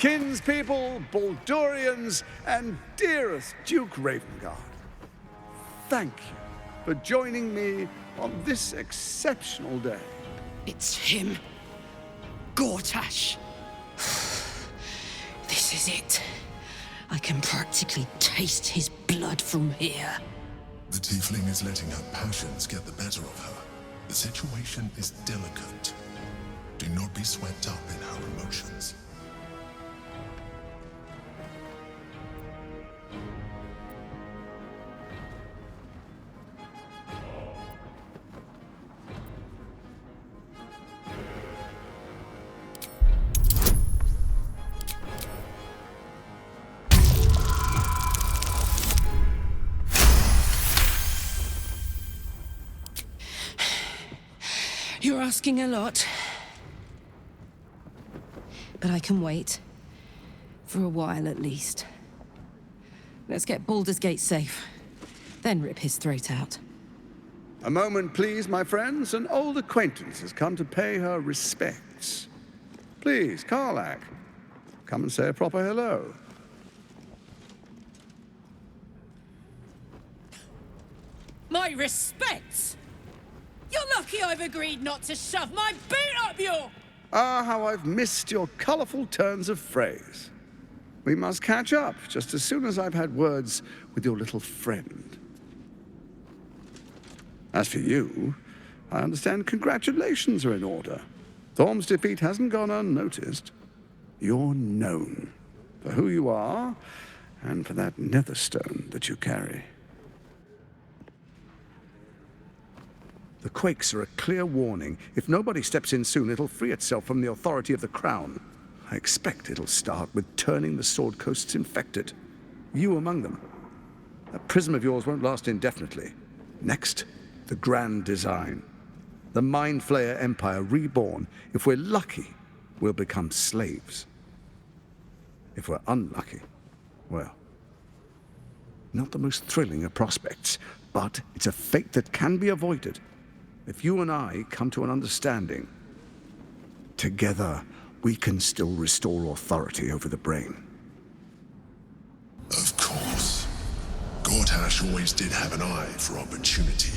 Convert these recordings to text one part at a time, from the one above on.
kinspeople, Baldurians, and dearest Duke Ravengard. Thank you for joining me on this exceptional day. It's him. Gortash. This is it. I can practically taste his blood from here. The tiefling is letting her passions get the better of her. The situation is delicate. Do not be swept up in her emotions. You're asking a lot. But I can wait. For a while, at least. Let's get Baldur's Gate safe. Then rip his throat out. A moment, please, my friends. An old acquaintance has come to pay her respects. Please, Karlach, come and say a proper hello. My respects? You're lucky I've agreed not to shove my boot up your... Ah, how I've missed your colourful turns of phrase. We must catch up just as soon as I've had words with your little friend. As for you, I understand congratulations are in order. Thorm's defeat hasn't gone unnoticed. You're known for who you are and for that netherstone that you carry. The quakes are a clear warning. If nobody steps in soon, it'll free itself from the authority of the Crown. I expect it'll start with turning the Sword Coasts infected. You among them. That prism of yours won't last indefinitely. Next, the grand design. The Mind Flayer Empire reborn. If we're lucky, we'll become slaves. If we're unlucky, well, not the most thrilling of prospects, but it's a fate that can be avoided. If you and I come to an understanding, together we can still restore authority over the brain. Of course. Gortash always did have an eye for opportunity.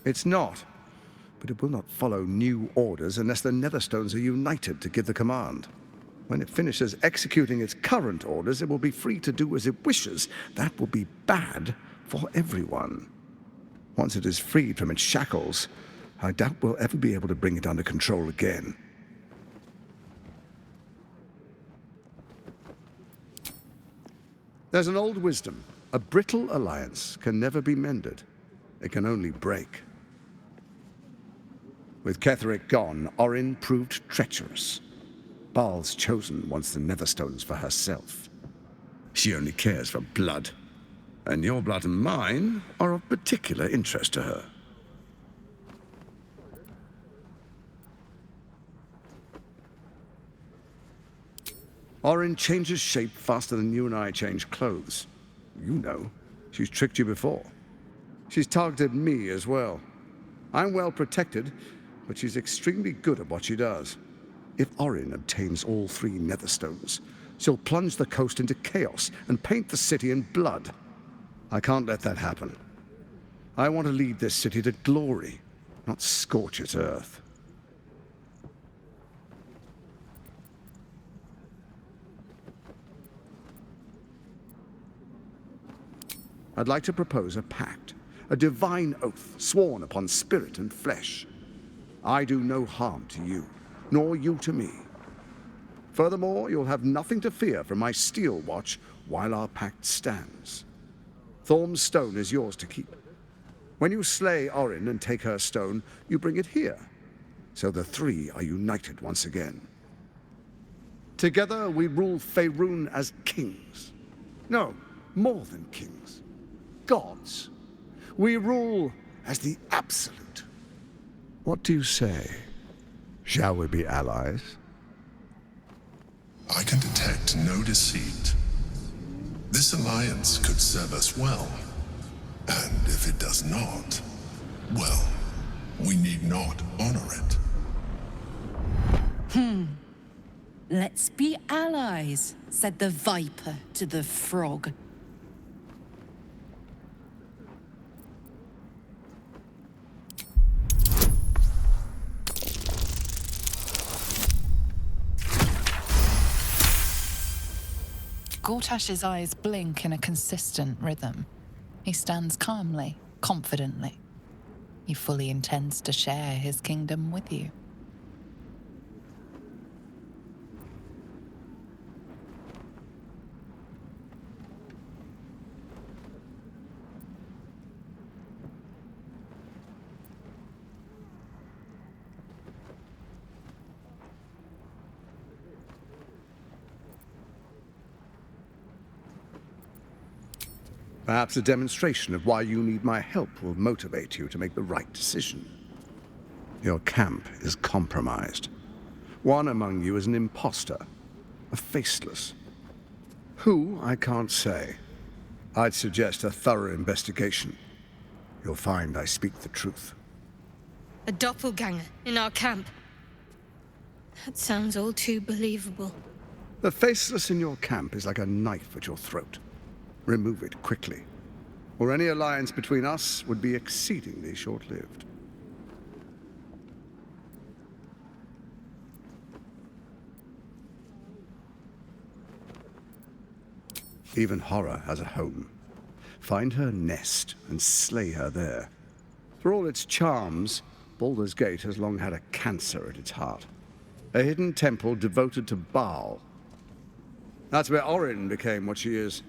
It's not, but it will not follow new orders unless the Netherstones are united to give the command. When it finishes executing its current orders, it will be free to do as it wishes. That will be bad for everyone. Once it is freed from its shackles, I doubt we'll ever be able to bring it under control again. There's an old wisdom. A brittle alliance can never be mended. It can only break. With Ketheric gone, Orin proved treacherous. Baal's chosen wants the Netherstones for herself. She only cares for blood. And your blood and mine are of particular interest to her. Orin changes shape faster than you and I change clothes. You know, she's tricked you before. She's targeted me as well. I'm well protected, but she's extremely good at what she does. If Orin obtains all 3 Netherstones, she'll plunge the coast into chaos and paint the city in blood. I can't let that happen. I want to lead this city to glory, not scorch its earth. I'd like to propose a pact, a divine oath sworn upon spirit and flesh. I do no harm to you, nor you to me. Furthermore, you'll have nothing to fear from my steel watch while our pact stands. Thorm's stone is yours to keep. When you slay Orin and take her stone, you bring it here, so the 3 are united once again. Together we rule Faerun as kings. No, more than kings. Gods. We rule as the absolute. What do you say? Shall we be allies? I can detect no deceit. This alliance could serve us well. And if it does not, well, we need not honor it. Let's be allies, said the viper to the frog. Gortash's eyes blink in a consistent rhythm. He stands calmly, confidently. He fully intends to share his kingdom with you. Perhaps a demonstration of why you need my help will motivate you to make the right decision. Your camp is compromised. One among you is an imposter, a faceless. Who, I can't say. I'd suggest a thorough investigation. You'll find I speak the truth. A doppelganger in our camp. That sounds all too believable. The faceless in your camp is like a knife at your throat. Remove it quickly, or any alliance between us would be exceedingly short-lived. Even horror has a home. Find her nest and slay her there. For all its charms, Baldur's Gate has long had a cancer at its heart. A hidden temple devoted to Baal. That's where Orin became what she is.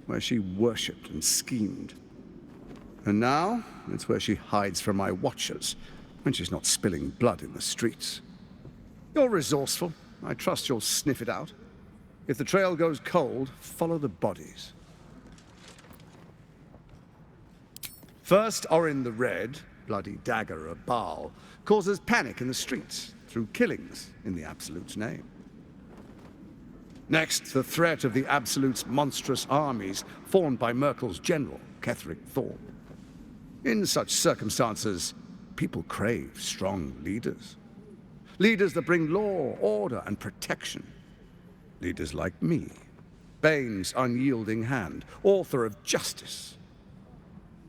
Where she worshipped and schemed. And now, it's where she hides from my watchers, when she's not spilling blood in the streets. You're resourceful. I trust you'll sniff it out. If the trail goes cold, follow the bodies. First, Orin the Red, bloody dagger of Baal, causes panic in the streets through killings in the Absolute's name. Next, the threat of the Absolute's monstrous armies formed by Merkel's general, Ketheric Thorn. In such circumstances, people crave strong leaders. Leaders that bring law, order, and protection. Leaders like me, Bane's unyielding hand, author of justice.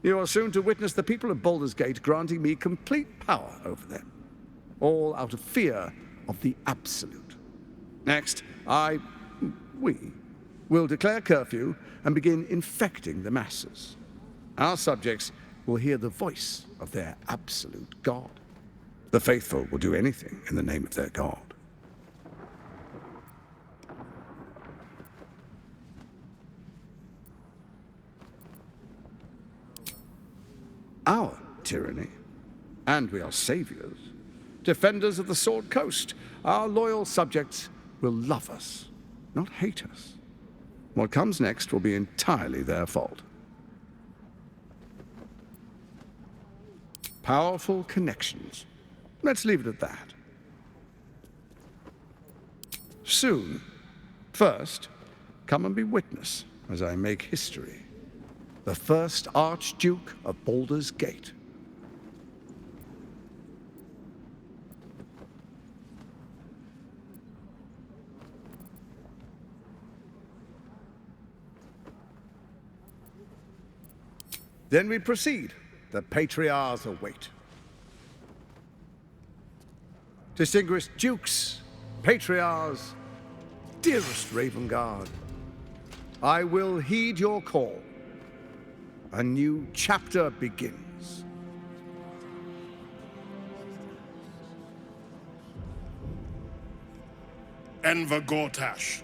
You are soon to witness the people of Baldur's Gate granting me complete power over them, all out of fear of the Absolute. Next, we will declare curfew and begin infecting the masses. Our subjects will hear the voice of their absolute God. The faithful will do anything in the name of their God. Our tyranny, and we are saviors, defenders of the Sword Coast. Our loyal subjects will love us, not hate us. What comes next will be entirely their fault. Powerful connections. Let's leave it at that. Soon. First, come and be witness as I make history. The first Archduke of Baldur's Gate. Then we proceed. The Patriarchs await. Distinguished Dukes, Patriarchs, dearest Ravengard, I will heed your call. A new chapter begins. Enver Gortash,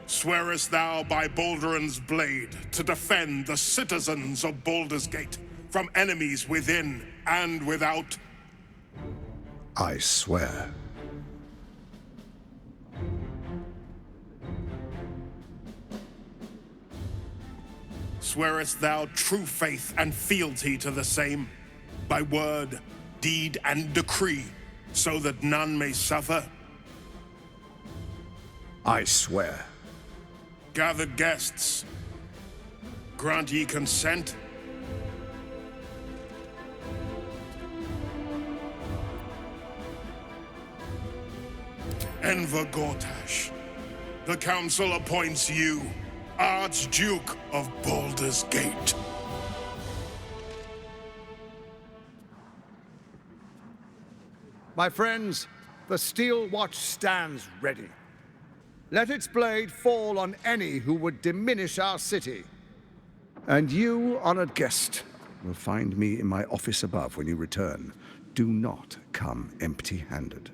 swearest thou by Balduran's blade to defend the citizens of Baldur's Gate from enemies within and without? I swear. Swearest thou true faith and fealty to the same, by word, deed, and decree, so that none may suffer? I swear. Gathered guests, grant ye consent? Enver Gortash, the Council appoints you Archduke of Baldur's Gate. My friends, the Steel Watch stands ready. Let its blade fall on any who would diminish our city. And you, honored guest, will find me in my office above when you return. Do not come empty-handed.